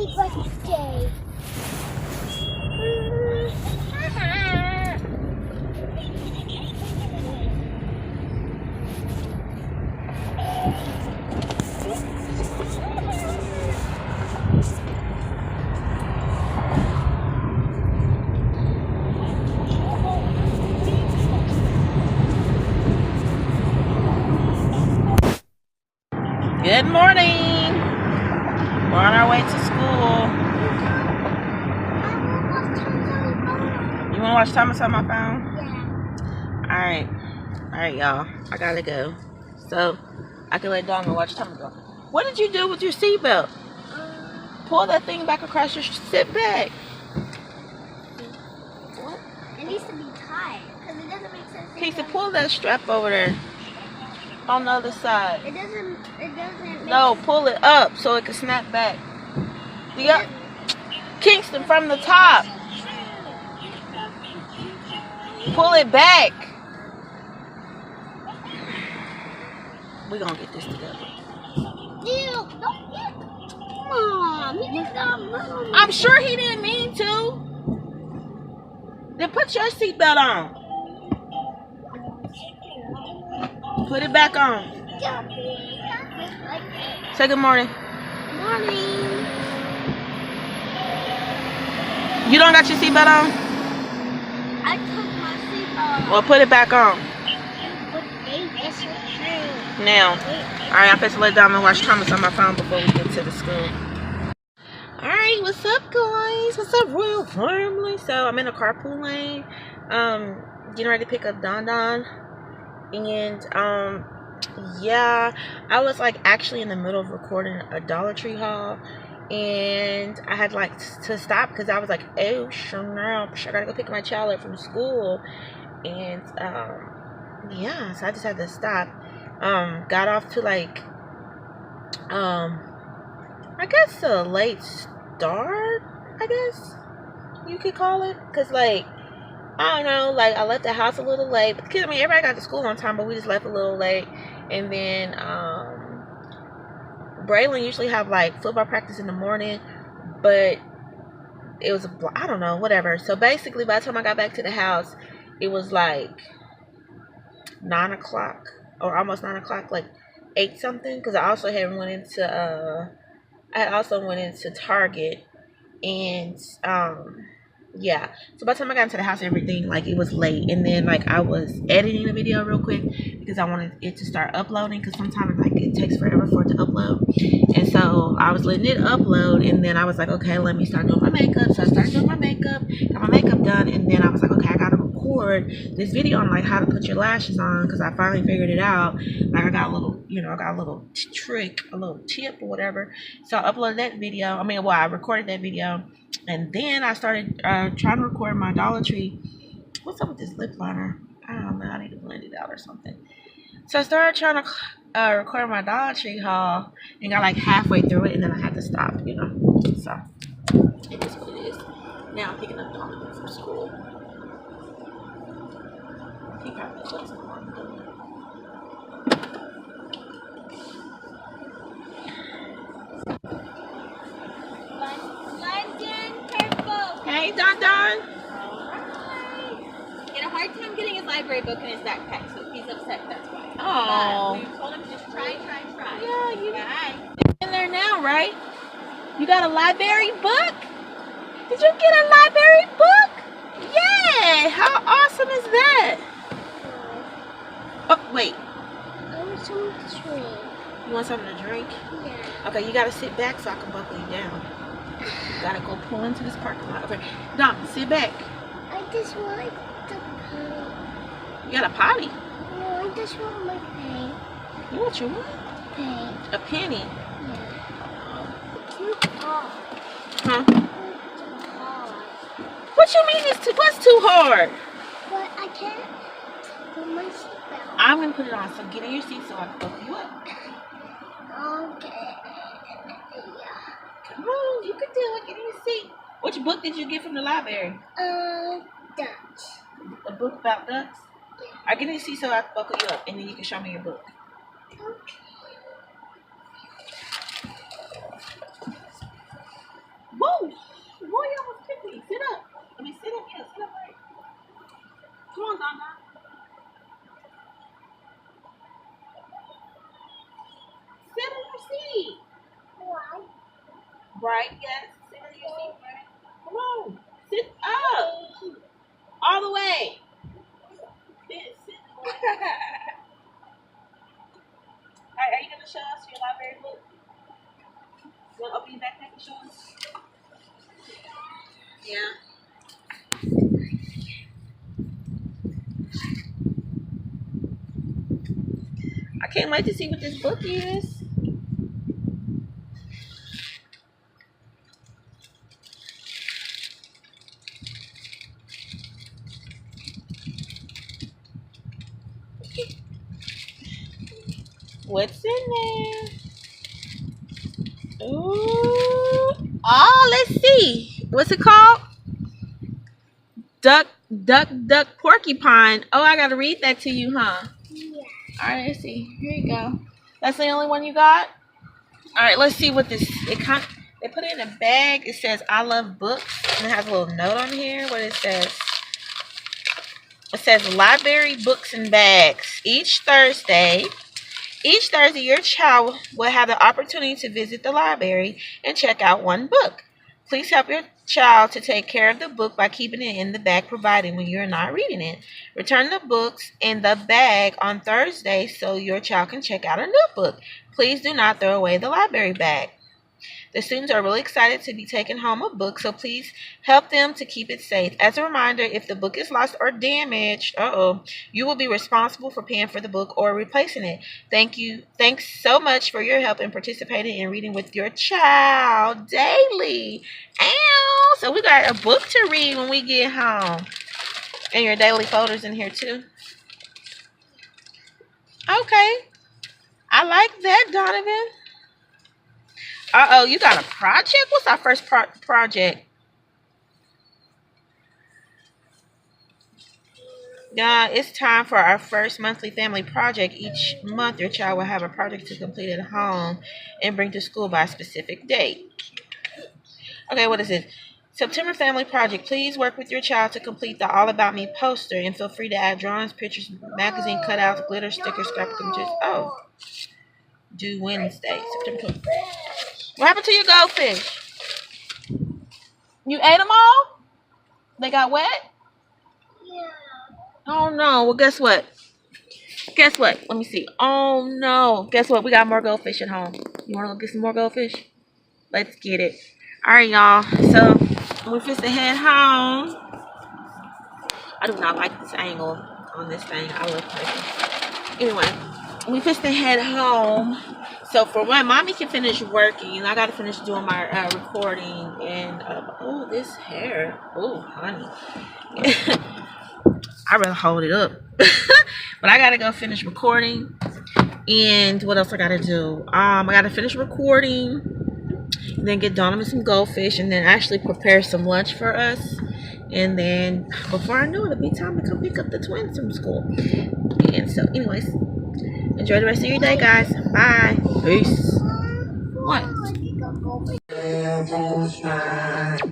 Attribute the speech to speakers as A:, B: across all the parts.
A: Happy birthday.
B: Good morning. We're on our way to school. You want to watch Thomas on my phone?
A: Yeah.
B: Alright, y'all. I gotta go. So, I can let Donna watch Thomas go. What did you do with your seatbelt? Pull that thing back across your sit back. What?
A: It needs to be tied because it doesn't make sense.
B: Casey, pull that strap over there. On the other side.
A: It doesn't
B: No, pull it up so it can snap back. Kingston, from the top. Pull it back. We're gonna get this together.
A: Ew, don't get Mom, he just got moved.
B: I'm sure he didn't mean to. Then put your seatbelt on. Put it back on. Say good morning.
A: Morning.
B: You don't got your seatbelt on?
A: I took my seatbelt off.
B: Well, put it back on.
A: Yes, true.
B: Now. Alright, I'm supposed to let Diamond watch Thomas on my phone before we get to the school. Alright, what's up, guys? What's up, Royal Family? So, I'm in a carpool lane. Getting ready to pick up Don Don. And, yeah, I was, like, actually in the middle of recording a Dollar Tree haul. And I had, like, to stop because I was like, oh, snap, I gotta go pick my child up from school. And, yeah, so I just had to stop. Got off to, like, I guess a late start, I guess you could call it. Because, like, I don't know, like, I left the house a little late. Because, I mean, everybody got to school on time, but we just left a little late. And then, Braylon usually have, like, football practice in the morning. But it was, I don't know, whatever. So, basically, by the time I got back to the house, it was, like, 9 o'clock. Or almost 9 o'clock, like 8 something. Because I also had went into Target. And, yeah, so by the time I got into the house and everything, like, it was late. And then, like, I was editing the video real quick because I wanted it to start uploading, because sometimes, like, it takes forever for it to upload. And so I was letting it upload, and then I was like, okay, let me start doing my makeup. So I started doing my makeup, got my makeup done, and then I was like, okay, I gotta record this video on, like, how to put your lashes on, because I finally figured it out. Like, I got a little, I got a little trick, a little tip or whatever. So I uploaded that video. I recorded that video. And then I started trying to record my Dollar Tree. What's up with this lip liner? I don't know. I need to blend it out or something. So I started trying to record my Dollar Tree haul and got like halfway through it, and then I had to stop, So it is what it is. Now I'm picking up Donovan from school. He probably closed the door. Hey, Don Don.
C: He had a hard time getting his library book in his backpack, so he's upset, that's why.
B: Oh.
C: But we told him just try.
B: Yeah, you
C: Bye.
B: in there now, right? You got a library book? Did you get a library book? Yeah. How awesome is that? Oh, wait.
A: I want some to drink.
B: You want something to drink?
A: Yeah.
B: Okay, you gotta sit back so I can buckle you down. You gotta go pull into this parking lot. Okay, Dom, sit back.
A: I just want the paint.
B: You got a potty?
A: No, I just want my paint.
B: You want your what?
A: Paint.
B: A penny?
A: Yeah. Too hard.
B: Huh?
A: Too hard.
B: What you mean what's too hard?
A: But I can't put my seatbelt.
B: I'm gonna put it on, so get in your seat so I can buckle you up.
A: Okay.
B: Come on, you can do it. Get in your seat. Which book did you get from the library?
A: Dutch.
B: A book about ducks? I get in your seat so I can buckle you up, and then you can show me your book.
A: Okay.
B: Right, yes. Sit in your seat, right? Come on. Sit up. All the way. Sit. Alright, are you gonna show us your library book? You wanna open your backpack and show us? Yeah. I can't wait to see what this book is. What's in there? Ooh. Oh, let's see. What's it called? Duck, porcupine. Oh, I gotta read that to you, huh?
A: Yeah.
B: All right, let's see. Here you go. That's the only one you got? All right, let's see what this. They put it in a bag. It says "I love books," and it has a little note on here. What it says? It says "Library Books and Bags." Each Thursday, your child will have the opportunity to visit the library and check out one book. Please help your child to take care of the book by keeping it in the bag provided when you're not reading it. Return the books in the bag on Thursday so your child can check out a new book. Please do not throw away the library bag. The students are really excited to be taking home a book, so please help them to keep it safe. As a reminder, if the book is lost or damaged, you will be responsible for paying for the book or replacing it. Thank you. Thanks so much for your help in participating in reading with your child daily. Ow! So we got a book to read when we get home. And your daily folders in here too. Okay. I like that, Donovan. You got a project? What's our first project? It's time for our first monthly family project. Each month, your child will have a project to complete at home and bring to school by a specific date. Okay, what is it? September family project. Please work with your child to complete the All About Me poster and feel free to add drawings, pictures, magazine cutouts, glitter, stickers, scrapbook images. Oh, due Wednesday, September 20th. What happened to your goldfish? You ate them all? They got wet?
A: Yeah.
B: Oh no. Well, guess what? Let me see. Oh no. Guess what? We got more goldfish at home. You want to go get some more goldfish? Let's get it. All right, y'all. So we're supposed to head home. I do not like this angle on this thing. I love pressure. Anyway, we're supposed to head home. So for when mommy can finish working, I gotta finish doing my recording and oh, this hair, oh honey, I rather hold it up, but I gotta go finish recording. And what else I gotta do? I gotta finish recording, and then get Donovan some goldfish, and then actually prepare some lunch for us. And then before I know it, it'll be time to come pick up the twins from school. And so, anyways. Enjoy the rest of your day, guys. Bye. Peace. What?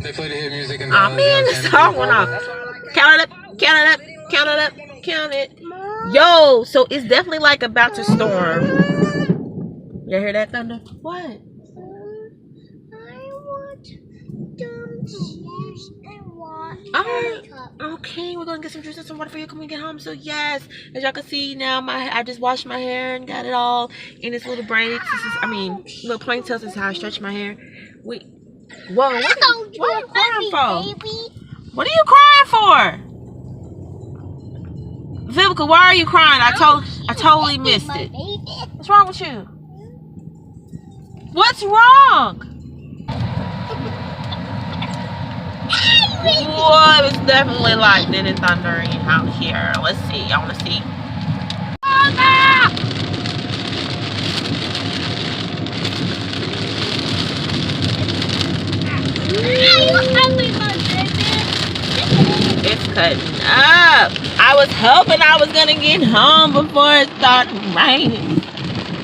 D: They play the hit music and
B: oh man, the song went off. Count it up. Count it. Yo, so it's definitely like about to storm. You hear that thunder? What?
A: I want some juice and water.
B: Alright. Okay, we're gonna get some juice and some water for you when we get home. So yes, as y'all can see now, I just washed my hair and got it all in this little braids. Little ponytails is how I stretch my hair. Whoa, what are you crying for?
A: Baby.
B: What are you crying for? Vivica, why are you crying? I totally missed it. What's wrong with you? What's wrong? Whoa, it's definitely lightning and thundering out here. Let's see. I want to see. It's cutting up. I was hoping I was going to get home before it started raining.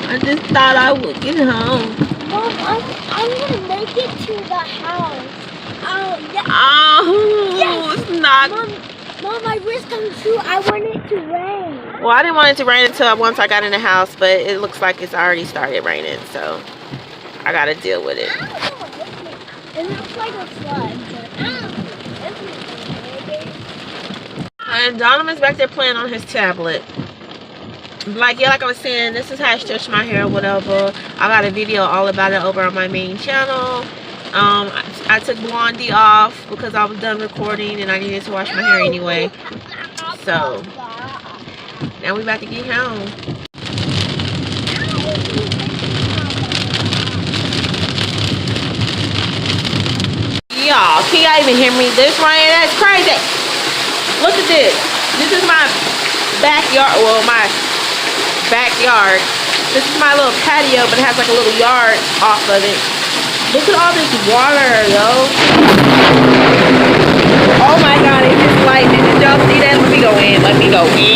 B: I just thought I would get home.
A: Mom, I'm gonna make it to the house. Yeah.
B: Oh,
A: Yes.
B: it's not.
A: Mom, my wish comes true. I want it to rain.
B: Well, I didn't want it to rain until once I got in the house, but it looks like it's already started raining, so I gotta deal with it.
A: I don't know what this makes. It looks like a slug, but
B: And Donovan's back there playing on his tablet. Like I was saying, this is how I stretch my hair or whatever. I got a video all about it over on my main channel. I took Blondie off because I was done recording and I needed to wash my hair anyway. So now we about to get home. Y'all, can y'all even hear me? This rain, that's crazy. Look at this. This is my backyard. Well, my backyard. This is my little patio, but it has like a little yard off of it. Look at all this water, yo. Oh my God, it's just lightning. Did y'all see that? Let me go in. Let me go in.